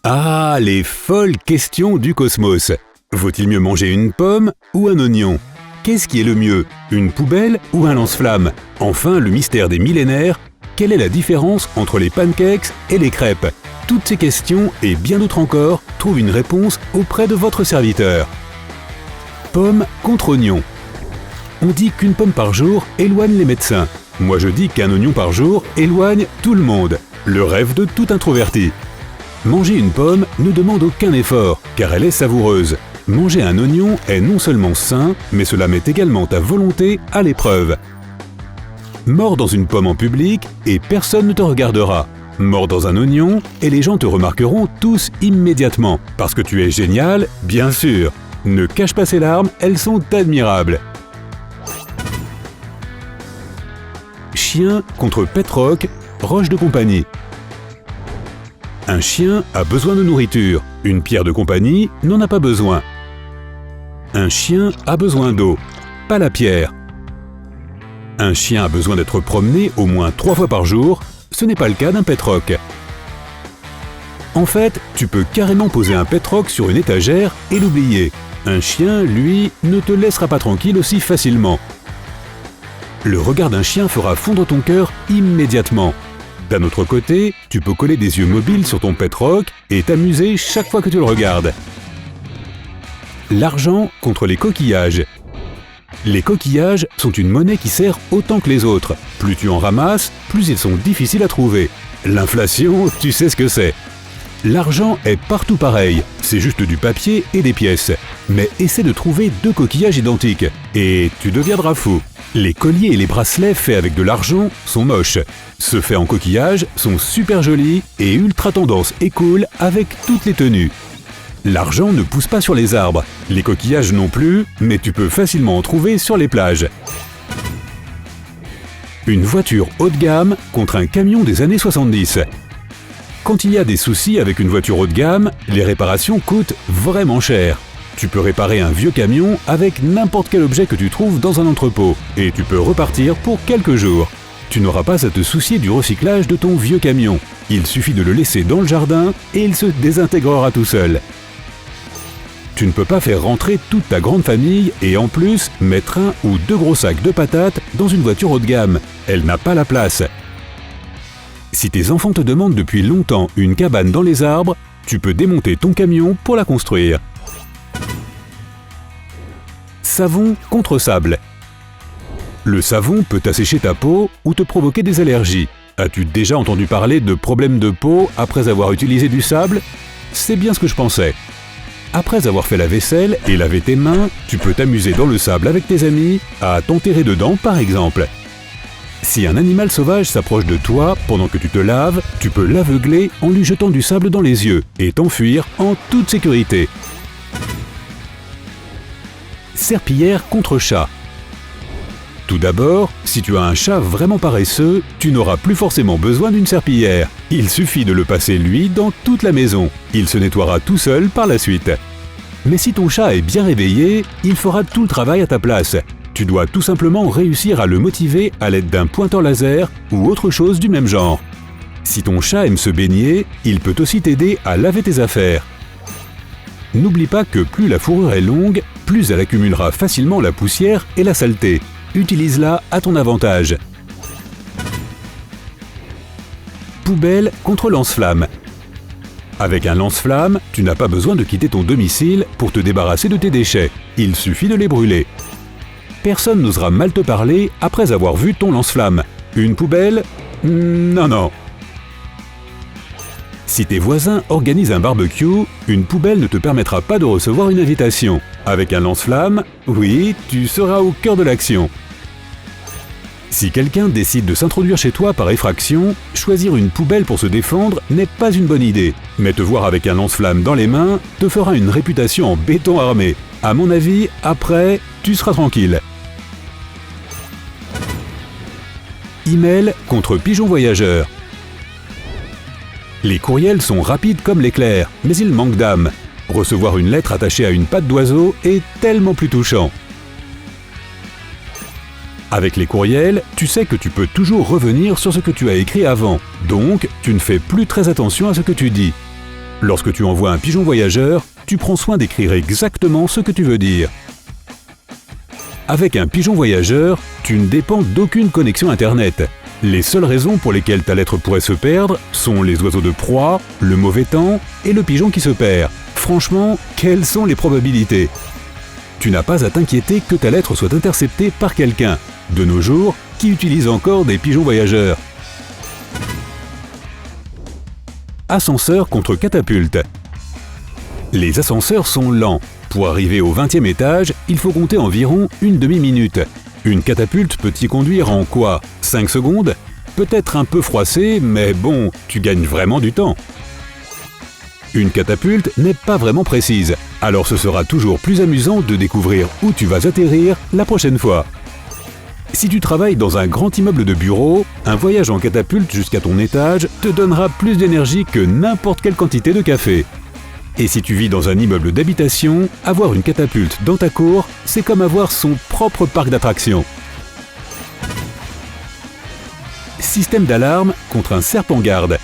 Ah, les folles questions du cosmos. Vaut-il mieux manger une pomme ou un oignon? Qu'est-ce qui est le mieux, une poubelle ou un lance-flamme? Enfin, le mystère des millénaires, quelle est la différence entre les pancakes et les crêpes? Toutes ces questions et bien d'autres encore trouvent une réponse auprès de votre serviteur. Pomme contre oignon. On dit qu'une pomme par jour éloigne les médecins. Moi je dis qu'un oignon par jour éloigne tout le monde. Le rêve de tout introverti. Manger une pomme ne demande aucun effort, car elle est savoureuse. Manger un oignon est non seulement sain, mais cela met également ta volonté à l'épreuve. Mords dans une pomme en public et personne ne te regardera. Mords dans un oignon et les gens te remarqueront tous immédiatement. Parce que tu es génial, bien sûr. Ne cache pas ces larmes, elles sont admirables. Chien contre pet rock, roche de compagnie. Un chien a besoin de nourriture, une pierre de compagnie n'en a pas besoin. Un chien a besoin d'eau, pas la pierre. Un chien a besoin d'être promené au moins 3 fois par jour, ce n'est pas le cas d'un pet rock. En fait, tu peux carrément poser un pet rock sur une étagère et l'oublier. Un chien, lui, ne te laissera pas tranquille aussi facilement. Le regard d'un chien fera fondre ton cœur immédiatement. D'un autre côté, tu peux coller des yeux mobiles sur ton pet rock et t'amuser chaque fois que tu le regardes. L'argent contre les coquillages. Les coquillages sont une monnaie qui sert autant que les autres. Plus tu en ramasses, plus ils sont difficiles à trouver. L'inflation, tu sais ce que c'est. L'argent est partout pareil, c'est juste du papier et des pièces. Mais essaie de trouver 2 coquillages identiques, et tu deviendras fou. Les colliers et les bracelets faits avec de l'argent sont moches. Ceux faits en coquillage sont super jolis et ultra tendance et cool avec toutes les tenues. L'argent ne pousse pas sur les arbres, les coquillages non plus, mais tu peux facilement en trouver sur les plages. Une voiture haut de gamme contre un camion des années 70. Quand il y a des soucis avec une voiture haut de gamme, les réparations coûtent vraiment cher. Tu peux réparer un vieux camion avec n'importe quel objet que tu trouves dans un entrepôt et tu peux repartir pour quelques jours. Tu n'auras pas à te soucier du recyclage de ton vieux camion. Il suffit de le laisser dans le jardin et il se désintégrera tout seul. Tu ne peux pas faire rentrer toute ta grande famille et en plus mettre 1 ou 2 gros sacs de patates dans une voiture haut de gamme. Elle n'a pas la place. Si tes enfants te demandent depuis longtemps une cabane dans les arbres, tu peux démonter ton camion pour la construire. Savon contre sable. Le savon peut assécher ta peau ou te provoquer des allergies. As-tu déjà entendu parler de problèmes de peau après avoir utilisé du sable? C'est bien ce que je pensais. Après avoir fait la vaisselle et lavé tes mains, tu peux t'amuser dans le sable avec tes amis, à t'enterrer dedans par exemple. Si un animal sauvage s'approche de toi pendant que tu te laves, tu peux l'aveugler en lui jetant du sable dans les yeux et t'enfuir en toute sécurité. Serpillière contre chat. Tout d'abord, si tu as un chat vraiment paresseux, tu n'auras plus forcément besoin d'une serpillière. Il suffit de le passer lui dans toute la maison. Il se nettoiera tout seul par la suite. Mais si ton chat est bien réveillé, il fera tout le travail à ta place. Tu dois tout simplement réussir à le motiver à l'aide d'un pointeur laser ou autre chose du même genre. Si ton chat aime se baigner, il peut aussi t'aider à laver tes affaires. N'oublie pas que plus la fourrure est longue, plus elle accumulera facilement la poussière et la saleté. Utilise-la à ton avantage. Poubelle contre lance-flamme. Avec un lance-flamme, tu n'as pas besoin de quitter ton domicile pour te débarrasser de tes déchets. Il suffit de les brûler. Personne n'osera mal te parler après avoir vu ton lance-flamme. Une poubelle? Non. Si tes voisins organisent un barbecue, une poubelle ne te permettra pas de recevoir une invitation. Avec un lance-flamme, oui, tu seras au cœur de l'action. Si quelqu'un décide de s'introduire chez toi par effraction, choisir une poubelle pour se défendre n'est pas une bonne idée. Mais te voir avec un lance-flamme dans les mains te fera une réputation en béton armé. À mon avis, après, tu seras tranquille. Email contre pigeon voyageur. Les courriels sont rapides comme l'éclair, mais ils manquent d'âme. Recevoir une lettre attachée à une patte d'oiseau est tellement plus touchant. Avec les courriels, tu sais que tu peux toujours revenir sur ce que tu as écrit avant, donc tu ne fais plus très attention à ce que tu dis. Lorsque tu envoies un pigeon voyageur, tu prends soin d'écrire exactement ce que tu veux dire. Avec un pigeon voyageur, tu ne dépends d'aucune connexion Internet. Les seules raisons pour lesquelles ta lettre pourrait se perdre sont les oiseaux de proie, le mauvais temps et le pigeon qui se perd. Franchement, quelles sont les probabilités ? Tu n'as pas à t'inquiéter que ta lettre soit interceptée par quelqu'un. De nos jours, qui utilise encore des pigeons voyageurs ? Ascenseur contre catapulte. Les ascenseurs sont lents. Pour arriver au 20e étage, il faut compter environ une demi-minute. Une catapulte peut y conduire en quoi ? 5 secondes ? Peut-être un peu froissé, mais bon, tu gagnes vraiment du temps. Une catapulte n'est pas vraiment précise, alors ce sera toujours plus amusant de découvrir où tu vas atterrir la prochaine fois. Si tu travailles dans un grand immeuble de bureau, un voyage en catapulte jusqu'à ton étage te donnera plus d'énergie que n'importe quelle quantité de café. Et si tu vis dans un immeuble d'habitation, avoir une catapulte dans ta cour, c'est comme avoir son propre parc d'attractions. Système d'alarme contre un serpent-garde.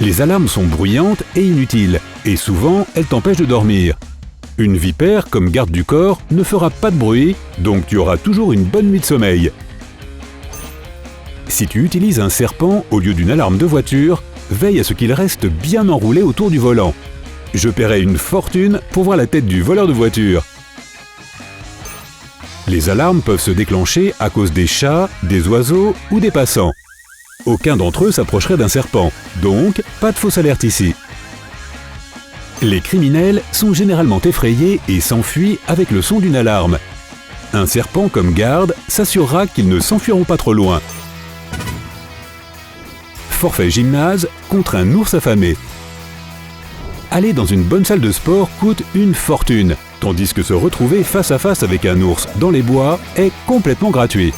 Les alarmes sont bruyantes et inutiles, et souvent elles t'empêchent de dormir. Une vipère, comme garde du corps, ne fera pas de bruit, donc tu auras toujours une bonne nuit de sommeil. Si tu utilises un serpent au lieu d'une alarme de voiture, veille à ce qu'il reste bien enroulé autour du volant. Je paierai une fortune pour voir la tête du voleur de voiture. Les alarmes peuvent se déclencher à cause des chats, des oiseaux ou des passants. Aucun d'entre eux s'approcherait d'un serpent, donc pas de fausse alerte ici. Les criminels sont généralement effrayés et s'enfuient avec le son d'une alarme. Un serpent comme garde s'assurera qu'ils ne s'enfuiront pas trop loin. Forfait gymnase contre un ours affamé. Aller dans une bonne salle de sport coûte une fortune, tandis que se retrouver face à face avec un ours dans les bois est complètement gratuit.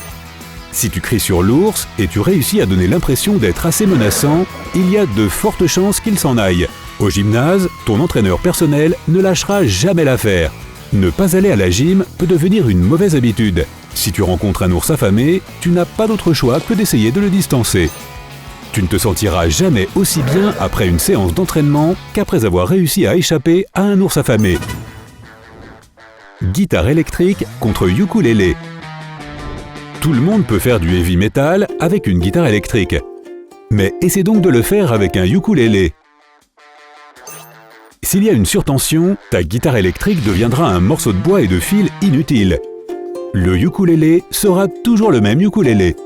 Si tu cries sur l'ours et tu réussis à donner l'impression d'être assez menaçant, il y a de fortes chances qu'il s'en aille. Au gymnase, ton entraîneur personnel ne lâchera jamais l'affaire. Ne pas aller à la gym peut devenir une mauvaise habitude. Si tu rencontres un ours affamé, tu n'as pas d'autre choix que d'essayer de le distancer. Tu ne te sentiras jamais aussi bien après une séance d'entraînement qu'après avoir réussi à échapper à un ours affamé. Guitare électrique contre ukulélé. Tout le monde peut faire du heavy metal avec une guitare électrique. Mais essaie donc de le faire avec un ukulélé. S'il y a une surtension, ta guitare électrique deviendra un morceau de bois et de fil inutile. Le ukulélé sera toujours le même ukulélé.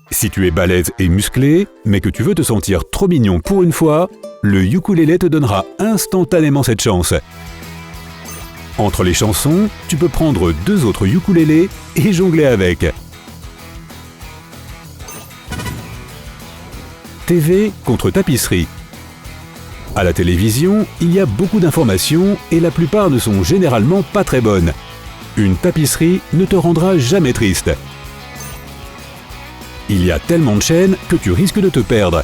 Si tu es balèze et musclé, mais que tu veux te sentir trop mignon pour une fois, le ukulélé te donnera instantanément cette chance. Entre les chansons, tu peux prendre 2 autres ukulélés et jongler avec. TV contre tapisserie. À la télévision, il y a beaucoup d'informations et la plupart ne sont généralement pas très bonnes. Une tapisserie ne te rendra jamais triste. Il y a tellement de chaînes que tu risques de te perdre.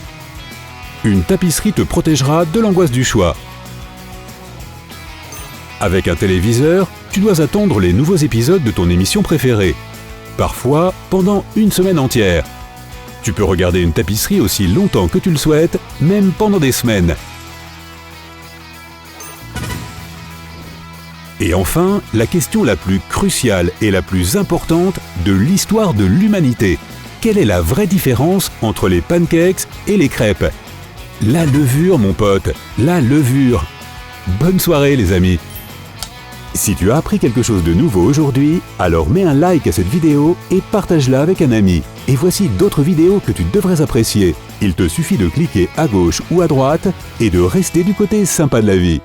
Une tapisserie te protégera de l'angoisse du choix. Avec un téléviseur, tu dois attendre les nouveaux épisodes de ton émission préférée. Parfois, pendant une semaine entière. Tu peux regarder une tapisserie aussi longtemps que tu le souhaites, même pendant des semaines. Et enfin, la question la plus cruciale et la plus importante de l'histoire de l'humanité. Quelle est la vraie différence entre les pancakes et les crêpes ? La levure, mon pote, la levure. Bonne soirée, les amis. Si tu as appris quelque chose de nouveau aujourd'hui, alors mets un like à cette vidéo et partage-la avec un ami. Et voici d'autres vidéos que tu devrais apprécier. Il te suffit de cliquer à gauche ou à droite et de rester du côté sympa de la vie.